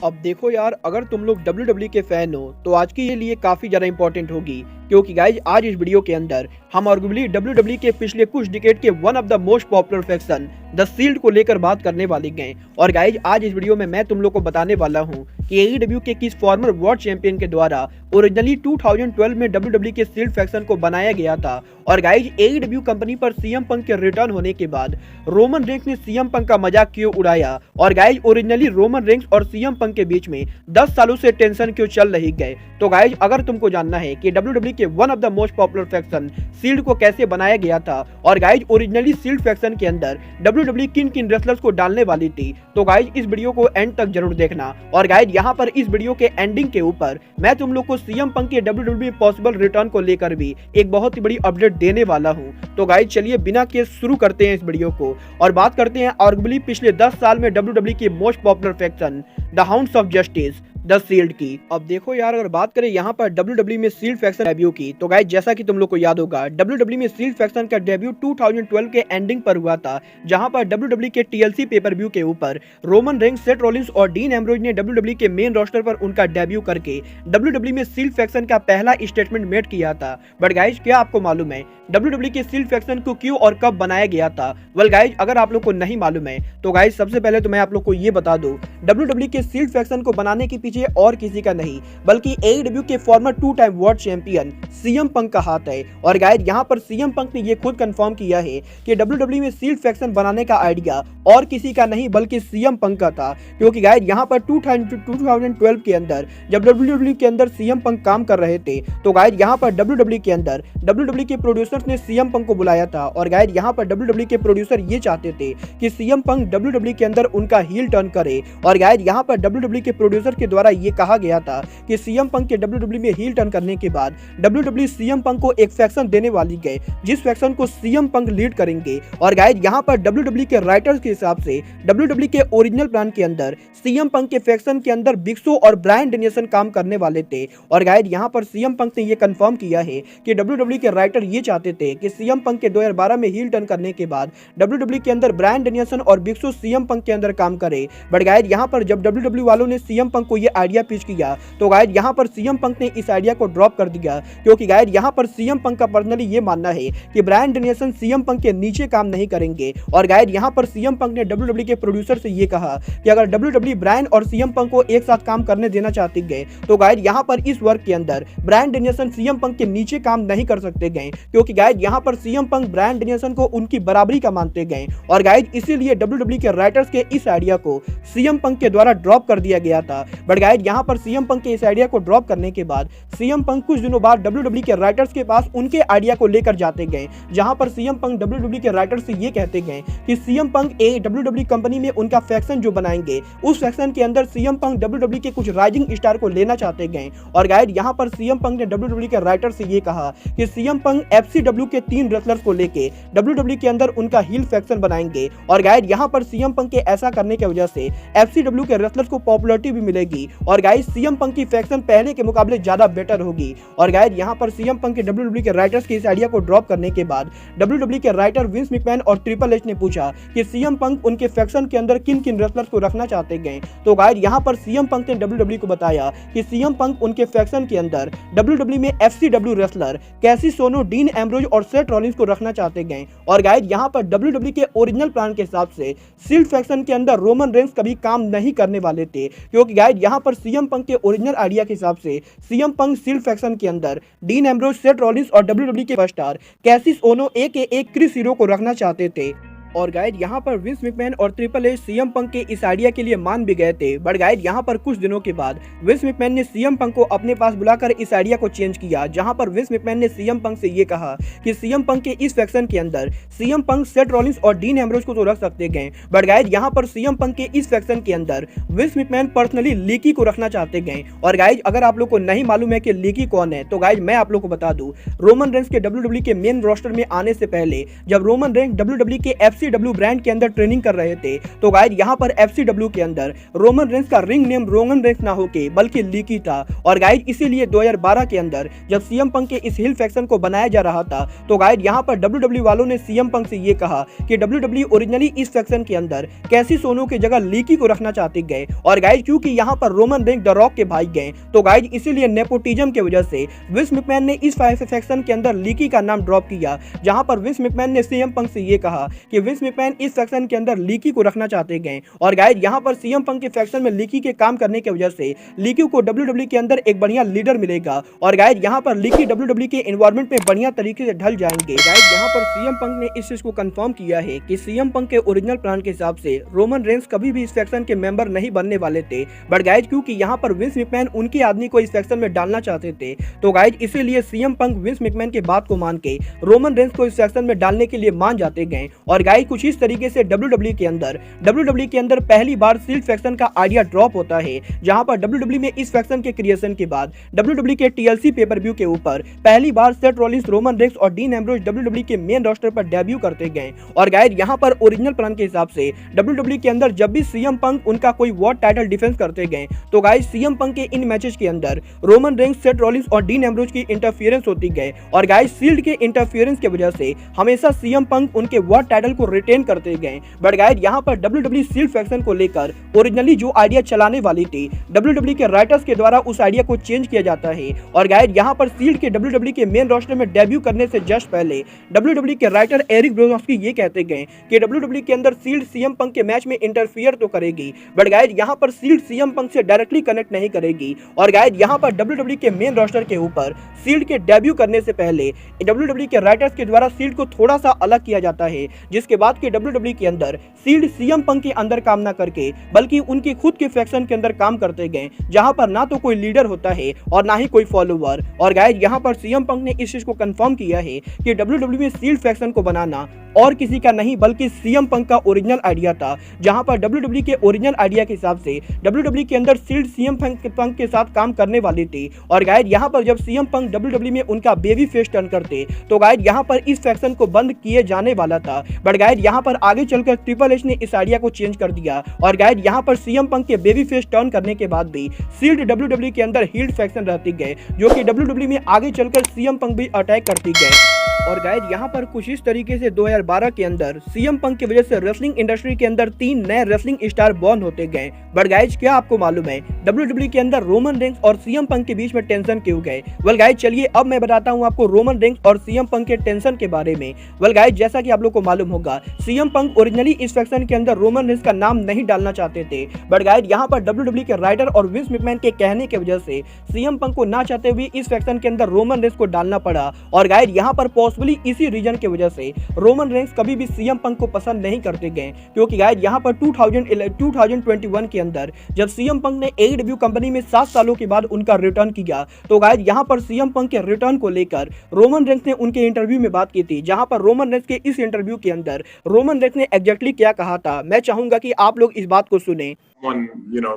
अब देखो यार, अगर तुम लोग WWE के फैन हो तो आज की ये लिए काफी ज्यादा इंपॉर्टेंट होगी, क्योंकि गाइज आज इस वीडियो के अंदर हम आर्गुमेबली WWE के पिछले कुछ डिकेड के one of the most popular faction the Shield को लेकर बात करने वाले गए। और गाइज आज इस वीडियो में मैं तुम लोग को बताने वाला हूँ कि AEW के किस फॉर्मर वर्ल्ड चैंपियन के द्वारा ओरिजिनली 2012 में WWE के शील्ड फैक्शन को बनाया गया था। और गाइज AEW कंपनी पर CM पंक के रिटर्न होने के बाद रोमन रेंस ने CM पंक का मजाक क्यों उड़ाया, और गाइज ओरिजिनली रोमन रेंस और CM पंक के बीच में 10 सालों से टेंशन क्यों चल रही गए। तो गाइज अगर तुमको जानना है कि WWE के one of the most popular faction Shield को कैसे बनाया गया था, और गाइज ओरिजिनली शील्ड फैक्शन के अंदर WWE किन किन रेसलर्स को डालने वाली थी, तो गाइज इस वीडियो को एंड तक जरूर देखना। और गाइज यहाँ पर इस वीडियो के एंडिंग के ऊपर मैं तुम लोग को CM पंक के WWE पॉसिबल रिटर्न को लेकर भी एक बहुत ही बड़ी अपडेट देने वाला हूँ। तो गाइज चलिए बिना के शुरू करते हैं इस वीडियो को और बात करते हैं आर्गुमेबली पिछले 10 साल में WWE की most popular faction the Hounds of Justice the Shield की। अब देखो यार, अगर बात करें यहाँ पर WWE में शील्ड फैक्शन डेब्यू की, तो गाइस जैसा कि तुम लोग को याद होगा WWE में शील्ड फैक्शन का डेब्यू 2012 के एंडिंग पर हुआ था, जहां पर WWE के TLC पेपर व्यू के ऊपर रोमन रेंस, सेथ रॉलिंस और डीन एम्ब्रोज ने WWE के मेन रोस्टर पर उनका डेब्यू करके WWE में शील्ड फैक्शन का पहला स्टेटमेंट मेड किया था। बट गाइज क्या आपको मालूम है WWE के शील्ड फैक्शन को क्यों और कब बनाया गया था? वेल गाइज अगर आप लोग को नहीं मालूम है तो गाइज सबसे पहले तो मैं आप लोग को ये बता दूं, WWE के शील्ड फैक्शन को बनाने के पीछे और किसी का नहीं बल्कि AEW के farmer 2 time world champion CM पंक का हाथ है। और गाइज यहाँ पर CM पंक ने ये खुद कंफर्म किया है कि WWE में शील्ड फैक्शन बनाने का आइडिया और किसी का नहीं बल्कि CM पंक का था, क्योंकि गाइज यहाँ पर 2012 के अंदर जब WWE के अंदर CM पंक काम कर रहे थे, तो गाइज यहाँ पर WWE के अंदर WWE के प्रोड्यूसर्स ने CM पंक को बुलाया था। और गाइज यहाँ पर WWE के प्रोड्यूसर ये चाहते थे कि CM पंक WWE के अंदर उनका हील टर्न करे। और गाइज यहाँ पर WWE के प्रोड्यूसर के द्वारा ये कहा गया था कि CM पंक के WWE में हील टर्न करने के बाद WWE CM पंक को एक फैक्शन देने वाली गए, जिस फैक्शन को CM पंक लीड करेंगे। और गाइज यहाँ पर WWE के राइटर्स के हिसाब से WWE के ओरिजिनल प्लान के अंदर CM पंक के फैक्शन के अंदर बिग शो और ब्रायन डेनियल्सन काम करने वाले थे। और गाइज यहाँ पर CM पंक ने ये कंफर्म किया है कि WWE के राइटर ये चाहते थे कि CM पंक के 2012 में हील टर्न करने के बाद WWE के अंदर ब्रायन डेनियल्सन और बिग शो CM पंक के अंदर काम करे। बट गाइज यहाँ पर जब WWE वालों ने CM पंक को ये आइडिया पिच किया, तो गाइज यहाँ पर CM पंक ने इस आइडिया को ड्रॉप कर दिया, क्योंकि गाइज यहाँ पर CM पंक का पर्सनली ये मानना है कि ब्रायन डेनियल्सन CM पंक के नीचे काम नहीं करेंगे। और गाइज यहाँ पर CM पंक ने WWE के प्रोड्यूसर से ये कहा कि अगर WWE ब्रायन और CM पंक को एक साथ काम करने देना चाहते गए, तो गाइज यहाँ पर इस वर्क के अंदर ब्रायन डेनियल्सन CM पंक के नीचे काम नहीं कर सकते गए, क्योंकि गाइज यहाँ पर CM पंक ब्रायन डेनियल्सन को उनकी बराबरी का मानते गए। और गाइज इसीलिए WWE के राइटर्स के इस आइडिया को CM पंक के द्वारा ड्रॉप कर दिया गया था। बट गाइज यहाँ पर CM पंक के इस आइडिया को ड्रॉप करने के बाद CM पंक कुछ दिनों बाद WWE के राइटर्स के पास उनके आइडिया को लेकर जाते गए, जहां पर CM पंक WWE के राइटर्स से ये कहते गए कि CM पंक WWE कंपनी में उनका फैक्शन जो बनाएंगे, उस फैक्शन के अंदर CM पंक WWE के कुछ राइजिंग स्टार को लेना चाहते गए। और गाइज यहाँ पर CM पंक ने WWE के राइटर से ये कहा कि CM पंक FCW के 3 रेसलर्स को लेके WWE के अंदर उनका हील फैक्शन बनाएंगे। और गाइज यहाँ पर CM पंक के ऐसा करने की वजह से FCW के रेसलर्स को पॉपुलैरिटी भी मिलेगी, और गाइज CM पंक की फैक्शन पहले के मुकाबले ज्यादा बेटर होगी। और गाइज यहाँ पर CM पंक के WWE के राइटर्स के इस आइडिया को ड्रॉप करने के बाद WWE के राइटर विंस मैकमैन और ट्रिपल एच ने पूछा कि CM पंक उनके फैक्शन के अंदर किन किन रेसलर्स को रखना चाहते गए। तो गाइज यहाँ पर CM पंक ने WWE को बताया कि CM पंक उनके फैक्शन के अंदर WWE में FCW रेसलर कैसी सोनो, डीन एम्ब्रोज और सेथ रॉलिंस को रखना चाहते गए। और गाइज यहाँ पर WWE के ओरिजिनल प्लान के हिसाब से शील्ड फैक्शन के अंदर रोमन रेंस कभी काम नहीं करने वाले थे, क्योंकि गाइज यहाँ पर CM पंक के ओरिजिनल आइडिया के हिसाब से CM पंक शील्ड फैक्शन के अंदर डीन एम्ब्रोज, सेथ रॉलिंस और WWE के स्टार कैसिस ओनो AKA क्रिस हीरो को रखना चाहते थे। और गाइड यहाँ पर विंस मैकमैन और ट्रिपल एच CM पंक के इस आइडिया के लिए मान भी गए थे। बट गाइड यहाँ पर कुछ दिनों के बाद विंस मैकमैन ने CM पंक को अपने पास बुलाकर इस आइडिया को चेंज किया, जहाँ पर विंस मैकमैन ने CM पंक से ये कहा कि CM पंक के इस फैक्शन के अंदर CM पंक, सेथ रॉलिंस और डीन एम्ब्रोज को तो रख सकते गए। बट गाइड यहाँ पर CM पंक के इस फैक्शन के अंदर विंस मैकमैन पर्सनली लीकी को रखना चाहते गए। और गाइड अगर आप लोग को नहीं मालूम है कि लीकी कौन है, तो गाइड मैं आप लोग को बता दूं, रोमन रेंस के WWE के मेन रोस्टर में आने से पहले जब रोमन रेंस WWE के FCW ब्रांड के अंदर ट्रेनिंग कर रहे थे। तो गाइस यहाँ पर FCW के अंदर रोमन रेंस का रिंग नेम रोमन रेंस ना होके बल्कि लीकी था। और गाइस इसीलिए 2012 के अंदर जब सीएम पंक के इस हिल फैक्शन को बनाया जा रहा था तो गाइस यहाँ पर WWE वालों ने सीएम पंक से ये कहा कि WWE ओरिजिनली इस फैक्शन के अंदर कैसी सोनो की जगह लीकी को रखना चाहते गए। और गाइस क्योंकि यहाँ पर रोमन रेंस द रॉक के भाई गए तो गाइस इसीलिए नेपोटिज्म की वजह से विंस मैकमैन ने इस फैक्शन के अंदर लीकी का नाम ड्रॉप किया। जहां पर विंस मैकमैन ने सीएम पंक से ये कहा कि विंस मैकमैन इस फैक्शन के अंदर लीकी को रखना चाहते गए। और गाइस यहां पर सीएम पंक के फैक्शन में लीकी के काम करने की वजह से लीकी को WWE के अंदर एक बढ़िया लीडर मिलेगा। और गाइस यहां पर लीकी WWE के एनवायरनमेंट में बढ़िया तरीके से ढल जाएंगे। गाइस यहां पर सीएम पंक ने इस चीज को कंफर्म किया है कि सीएम पंक के ओरिजिनल प्लान के हिसाब से रोमन रेंस कभी भी इस फैक्शन के मेंबर नहीं बनने वाले थे। बट गाइस क्योंकि यहां पर विंस मैकमैन उनके आदमी को इस फैक्शन में डालना चाहते थे तो गाइस इसीलिए सीएम पंक विंस मैकमैन के बात को मान के रोमन रेंस को इस फैक्शन में डालने के लिए मान जाते गए। और गाइस कुछ इस तरीके से WWE के अंदर पहली बार शील्ड फैक्शन का आइडिया ड्रॉप होता है। जहां पर WWE में इस फैक्शन के क्रिएशन के बाद WWE के TLC पेपर-व्यू के ऊपर पहली बार सेथ रॉलिंस, रोमन रेंस और डीन एम्ब्रोज WWE के मेन रोस्टर पर डेब्यू करते गए। और गाइस यहां पर ओरिजिनल प्लान के हिसाब से WWE के अंदर जब भी सीएम पंक उनका कोई वर्ल्ड टाइटल डिफेंस करते गए तो गाइस सीएम पंक के इन मैचेस के अंदर रोमन रेंस, सेथ रॉलिंस और डीन एम्ब्रोज की इंटरफियरेंस होती गए। और गाइस शील्ड के इंटरफियरेंस की वजह से हमेशा सीएम पंक उनके वर्ल्ड टाइटल को रिटेन करते गए। बट गाइस यहां पर WWE शील्ड फैक्शन को लेकर ओरिजिनली जो आइडिया चलाने वाली थी WWE के राइटर्स के द्वारा उस आइडिया को चेंज किया जाता है। और गाइस यहां पर शील्ड के WWE के मेन रोस्टर में डेब्यू करने से जस्ट पहले WWE के राइटर एरिक ब्रोजोव्स्की ये कहते गए कि WWE के अंदर शील्ड सीएम पंक के मैच में इंटरफियर तो करेगी बट गाइस यहां पर शील्ड सीएम पंक से डायरेक्टली कनेक्ट नहीं करेगी। और गाइस यहां पर WWE के मेन रोस्टर के ऊपर शील्ड के डेब्यू करने से पहले WWE के राइटर्स के द्वारा शील्ड को थोड़ा सा अलग किया जाता है, जिसके बाद के WWE के अंदर शील्ड सीएम पंक के अंदर काम ना करके बल्कि उनके खुद के फैक्शन के अंदर काम करते गए, जहां पर ना तो कोई लीडर होता है और ना ही कोई फॉलोवर। और गाइस यहां पर सीएम पंक ने इस चीज को कंफर्म किया है कि WWE में शील्ड फैक्शन को बनाना और किसी का नहीं बल्कि सीएम पंक का ओरिजिनल आइडिया था। जहां पर WWE के ओरिजिनल आइडिया के हिसाब से WWE के अंदर शील्ड सीएम पंक के साथ काम करने वाली थी। और गाइस यहां पर जब सीएम पंक WWE में उनका बेबी फेस टर्न करते तो गाइस यहां पर इस फैक्शन को बंद किए जाने वाला था। बट गाइस यहां पर आगे चलकर ट्रिपल एच ने इस आइडिया को चेंज कर दिया। और गाइस यहां पर सीएम पंक के बेबी फेस टर्न करने के बाद भी शील्ड WWE के अंदर हील्ड फैक्शन रहती गए, जो कि WWE में आगे चलकर सीएम पंक भी अटैक करती गए। और गाइस यहाँ पर कुछ इस तरीके से 2012 के अंदर सीएम पंक की वजह से रेसलिंग इंडस्ट्री के अंदर 3 नए रेसलिंग स्टार बॉर्न होते गए। बट गाइस क्या आपको मालूम है WWE के अंदर रोमन रेंस और सीएम पंक के बीच में टेंशन क्यों गए? वेल गाइस चलिए अब मैं बताता हूँ आपको रोमन रेंस और सीएम पंक के टेंशन के बारे में। वेल गाइस जैसा कि आप लोग को मालूम होगा सीएम पंक ओरिजिनली इस फैक्शन के अंदर रोमन रेंस का नाम नहीं डालना चाहते थे। बट गाइस यहाँ पर WWE के राइटर और विंस मैकमैन के कहने की वजह से सीएम पंक को ना चाहते हुए इस फैक्शन के अंदर रोमन रेंस को डालना पड़ा। और गाइस यहाँ पर पॉसिबली इसी रीजन की वजह से रोमन रेंस कभी भी सीएम पंक को पसंद नहीं करते गए, क्योंकि गाइस यहाँ पर 2021 के अंदर जब सीएम पंक ने AEW कंपनी में 7 सालों के बाद उनका रिटर्न किया तो गाइस यहाँ पर सीएम पंक के रिटर्न को लेकर रोमन रेंस ने उनके इंटरव्यू में बात की थी। जहां पर रोमन रेंस के इस इंटरव्यू के अंदर रोमन रेंस ने एग्जैक्टली क्या कहा था, मैं चाहूंगा कि आप लोग इस बात को सुने। One,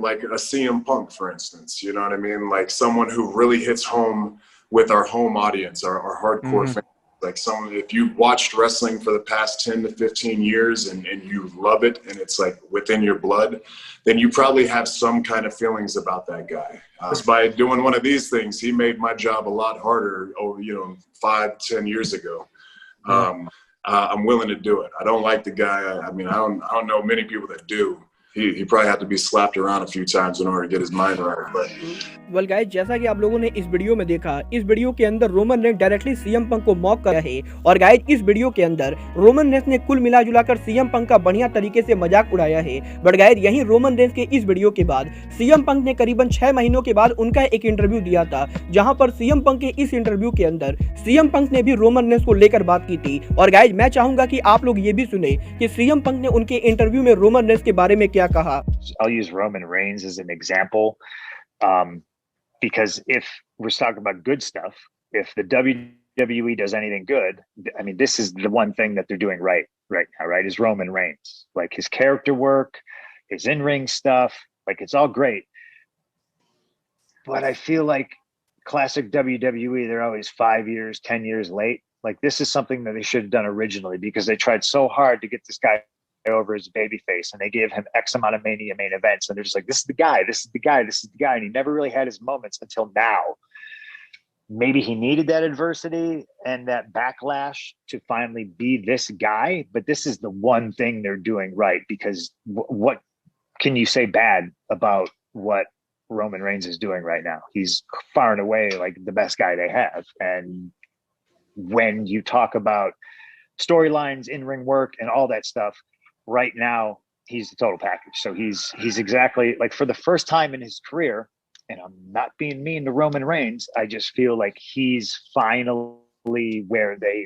like a CM Punk, for instance, you know what I mean? Like someone who really hits home with our home audience, our hardcore fans. Like if you've watched wrestling for the past 10 to 15 years and you love it and it's like within your blood, then you probably have some kind of feelings about that guy. Just by doing one of these things, he made my job a lot harder over, 5-10 years ago. I'm willing to do it. I don't like the guy. I don't know many people that do. He probably had to be slapped around a few times in order to get his mind right. But well guys जैसा कि आप लोगों ने इस video में देखा, इस video के अंदर Roman Reigns directly CM Punk को मॉक कर रहे हैं। और गाइस इस वीडियो के अंदर रोमन रेंस ने कुल मिला जुलाकर सीएम पंक का बढ़िया तरीके से मजाक उड़ाया है। बट गाइस यही रोमन रेंस के इस वीडियो के बाद सीएम पंक ने करीबन 6 महीनों के बाद उनका एक इंटरव्यू दिया था, जहां पर सीएम पंक के इस इंटरव्यू के अंदर सीएम पंक ने भी रोमन रेंस को लेकर बात की थी। और गाइस मैं चाहूंगा कि आप लोग ये भी सुने कि सीएम पंक ने उनके इंटरव्यू में रोमन रेंस के बारे में क्या कहा। I'll use Roman Reigns as an example, because if we're talking about good stuff, if the WWE does anything good, I mean, this is the one thing that they're doing right now, right? Is Roman Reigns, like his character work, his in-ring stuff, like it's all great. But I feel like classic WWE, they're always 5 years, 10 years late. Like, this is something that they should have done originally, because they tried so hard to get this guy over as a babyface, and they gave him X amount of Mania main events, and they're just like, this is the guy, this is the guy, this is the guy, and he never really had his moments until now. Maybe he needed that adversity and that backlash to finally be this guy, but this is the one thing they're doing right, because what can you say bad about what Roman Reigns is doing right now? He's far and away like the best guy they have. And when you talk about storylines, in-ring work, and all that stuff, right now he's the total package. So he's exactly like, for the first time in his career, and I'm not being mean to Roman Reigns, I just feel like he's finally where they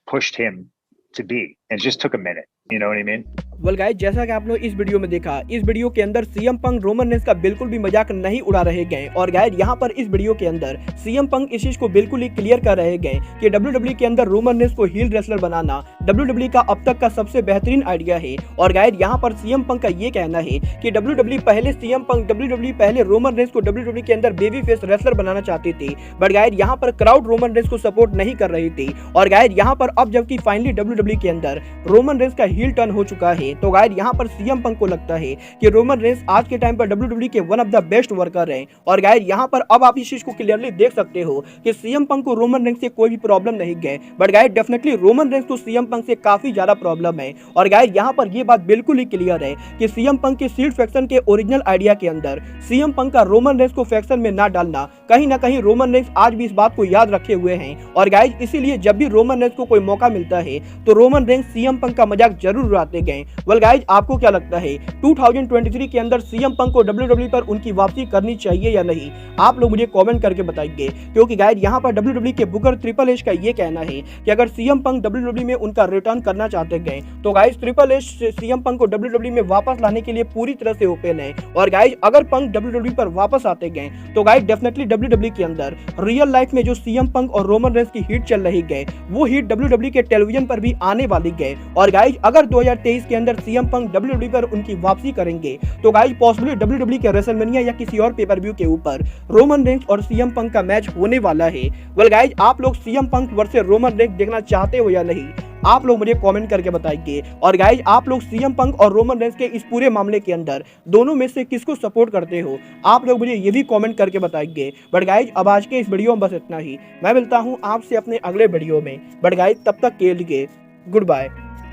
pushed him to be. And it just took a minute. You know what I mean? Well guys, जैसा कि आप लोग इस video में देखा, इस video के अंदर सीएम पंक रोमन रेंस का बिल्कुल भी मजाक नहीं उड़ा रहे गए। और गाइस, यहाँ पर इस वीडियो के अंदर सीएम पंक इस चीज को बिल्कुल ही क्लियर कर रहे गए कि डब्ल्यूडब्ल्यूई के अंदर रोमन रेंस को हील रेसलर बनाना डब्ल्यूडब्ल्यूई का अब तक का सबसे बेहतरीन आइडिया है। और गाइस, यहाँ पर सीएम पंक का ये कहना है कि डब्ल्यूडब्ल्यूई पहले रोमन रेंस को डब्ल्यूडब्ल्यूई के अंदर बेबी फेस रेसलर बनाना चाहती थी, बट गाइस यहाँ पर क्राउड रोमन रेंस को सपोर्ट नहीं कर रही थी। और गाइस, यहाँ पर अब जबकि फाइनली डब्ल्यूडब्ल्यूई के अंदर रोमन रेंस का हील टर्न हो चुका है, तो गाइस यहाँ पर सीएम पंक को लगता है कि रोमन रेंस आज के टाइम पर डब्ल्यूडब्ल्यूई के one of the best worker हैं। और गाइस, यहाँ पर अब आप इस चीज को क्लियरली देख सकते हो कि सीएम पंक को रोमन रेंस से कोई भी प्रॉब्लम नहीं गए, but guys definitely Roman Reigns को सीएम पंक से काफी ज्यादा प्रॉब्लम है। और गाइस, यहाँ पर ये बात बिल्कुल ही क्लियर है कि सीएम पंक के शील्ड फैक्शन के ओरिजिनल आइडिया के अंदर सीएम पंक का रोमन रेंस को फैक्शन में ना डालना, कहीं ना कहीं रोमन रेंस आज भी इस बात को याद रखे हुए हैं। और गाइस, इसीलिए जब भी रोमन रेंस को कोई मौका मिलता है तो रोमन रेंस सीएम पंक का मजाक जरूर उड़ाते गए। वेल गाइस, आपको क्या लगता है 2023 के अंदर सीएम पंक को डब्ल्यूडब्ल्यूई पर उनकी वापसी करनी चाहिए या नहीं? आप लोग मुझे कमेंट करके बताइए, क्योंकि गाइस यहाँ पर डब्ल्यूडब्ल्यूई के बुकर ट्रिपल एच का ये कहना है कि अगर सीएम पंक डब्ल्यूडब्ल्यूई में उनका रिटर्न करना चाहते गए तो guys triple H CM Punk को डब्ल्यूडब्ल्यूई में वापस लाने के लिए पूरी तरह से ओपन है। और गाइस, अगर पंक डब्ल्यूडब्ल्यूई पर वापस आते गए तो गाइस डेफिनेटली डब्ल्यूडब्ल्यूई के अंदर रियल लाइफ में जो सीएम पंक और रोमन रेंस की हिट चल रही गए, वो हिट डब्ल्यूडब्ल्यूई के टेलीविजन पर भी आने वाली गए। और गाइस, अगर 2023 के अंदर सीएम पंक डब्ल्यूडब्ल्यूई पर उनकी वापसी करेंगे तो गाइस पॉसिबली डब्ल्यूडब्ल्यूई के रेसलमेनिया या किसी और पेपर व्यू के ऊपर रोमन रेंस और सीएम पंक का मैच होने वाला है। वेल गाइस, आप लोग CM Punk versus Roman Reigns देखना चाहते हो या नहीं? आप लोग मुझे कमेंट करके बताइए। और गाइस, आप लोग सीएम पंक और रोमन रेंस के इस पूरे मामले के अंदर दोनों में से किसको सपोर्ट करते हो? आप लोग मुझे ये भी कमेंट करके बताइए। बट गाइस, अब आज के इस वीडियो में बस इतना ही। मैं मिलता हूँ आपसे अपने अगले वीडियो में। बट गाइस, तब तक के लिए goodbye,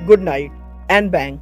good night and bang.